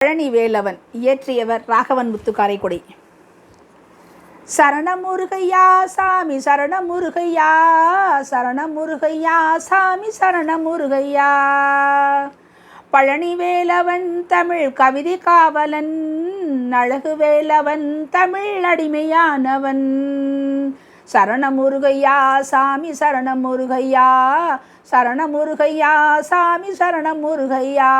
பழனி வேலவன் இயற்றியவர் ராகவன் முத்துக்காரைக்குடி. சரணமுருகையா சாமி சரணமுருகையா, சரணமுருகையா சாமி சரணமுருகையா. பழனி வேலவன் தமிழ் கவிதை காவலன், அழகு வேலவன் தமிழ் அடிமையானவன். சரணமுருகையா சாமி சரணமுருகையா, சரணமுருகையா சாமி சரணமுருகையா.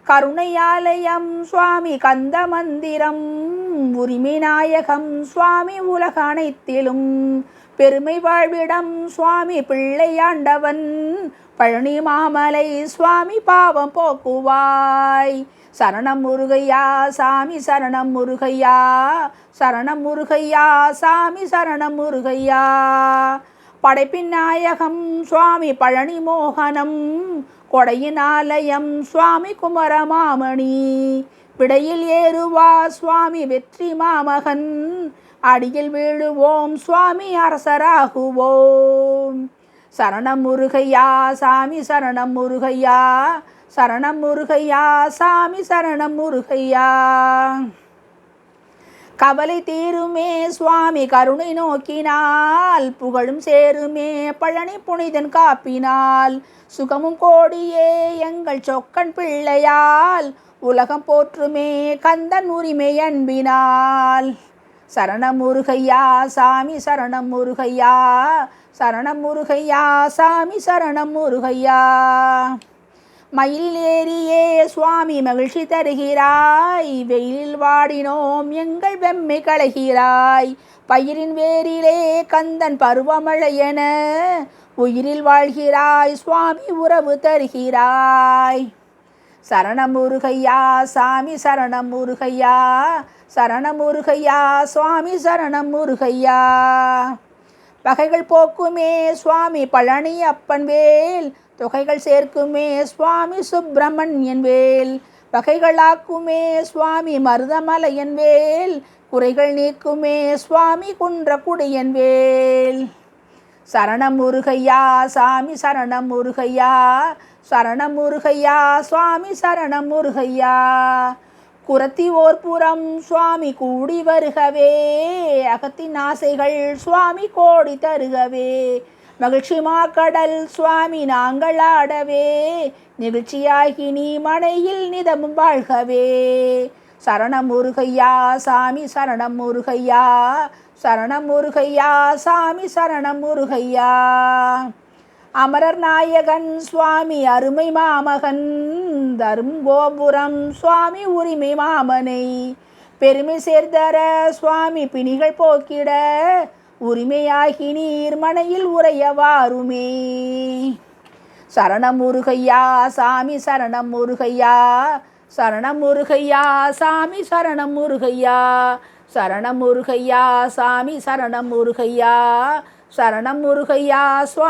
கருணையாலயம் சுவாமி கந்த மந்திரம், உரிமை நாயகம் சுவாமி உலக அனைத்திலும். பெருமை வாழ்விடம் சுவாமி பிள்ளையாண்டவன், பழனி மாமலை சுவாமி பாவம் போக்குவாய். சரணம் முருகையா சாமி சரணம் முருகையா, சரணம் முருகையா சாமி சரணம் முருகையா. படைப்பின் நாயகம் சுவாமி பழனி மோகனம், கொடையின் ஆலயம் சுவாமி குமரமாமணி. விடையில் ஏறுவா சுவாமி வெற்றி மாமகன், அடியில் வீழுவோம் சுவாமி அரசராகுவோம். சரணம் முருகையா சாமி சரணம் முருகையா, சரணம் முருகையா சாமி சரணம் முருகையா. கவலை தீருமே சுவாமி கருணை நோக்கினால், புகழும் சேருமே பழனி புனிதன் காப்பினால். சுகமும் கோடியே எங்கள் சொக்கன் பிள்ளையால், உலகம் போற்றுமே கந்தன் உரிமை அன்பினால். சரணம் முருகையா சாமி சரணம் முருகையா, சரணம் முருகையா சாமி சரணம் முருகையா. மயில் ஏறியே சுவாமி மகிழ்ச்சி தருகிறாய், வெயிலில் வாடினோம் எங்கள் வெம்மை களைகிறாய். பயிரின் வேரிலே கந்தன் பருவமழையென, உயிரில் வாழ்கிறாய் சுவாமி உறவு தருகிறாய். சரணம் முருகையா சாமி சரணம் முருகையா, சரணம் முருகையா சுவாமி சரணம் முருகையா. பகைகள் போக்குமே சுவாமி பழனி அப்பன் வேல், தொகைகள் சேர்க்குமே சுவாமி சுப்பிரமணியன் வேல். வகைகளாக்குமே சுவாமி மருதமலையன் வேல், குறைகள் நீக்குமே சுவாமி குன்றக்குடியன் வேல். சரணம் முருகையா சாமி சரணம் முருகையா, சரணம் முருகையா சுவாமி சரணம் முருகையா. குரத்தி ஓர்புறம் சுவாமி கூடி வருகவே, அகத்தின் ஆசைகள் சுவாமி கோடி தருகவே. மகிழ்ச்சி மாக்கடல் சுவாமி நாங்கள் ஆடவே, நிகழ்ச்சியாகி நீ மனையில் நிதமும் வாழ்கவே. சரணம் முருகையா சாமி சரணம் முருகையா, சரணம் முருகையா சாமி சரணம் முருகையா. அமரர் நாயகன் சுவாமி அருமை மாமகன், தரும் கோபுரம் சுவாமி உரிமை மாமனை. பெருமை சேர்தர சுவாமி பிணிகள் போக்கிட, உரிமையாகி நீர் மனையில் உரையவாருமே. சரணம் முருகையா சாமி சரணம் முருகையா, சரணம் முருகையா சாமி சரணம் முருகையா. சரணம் முருகையா சாமி சரணம் முருகையா, சரணம் முருகையா சுவாமி.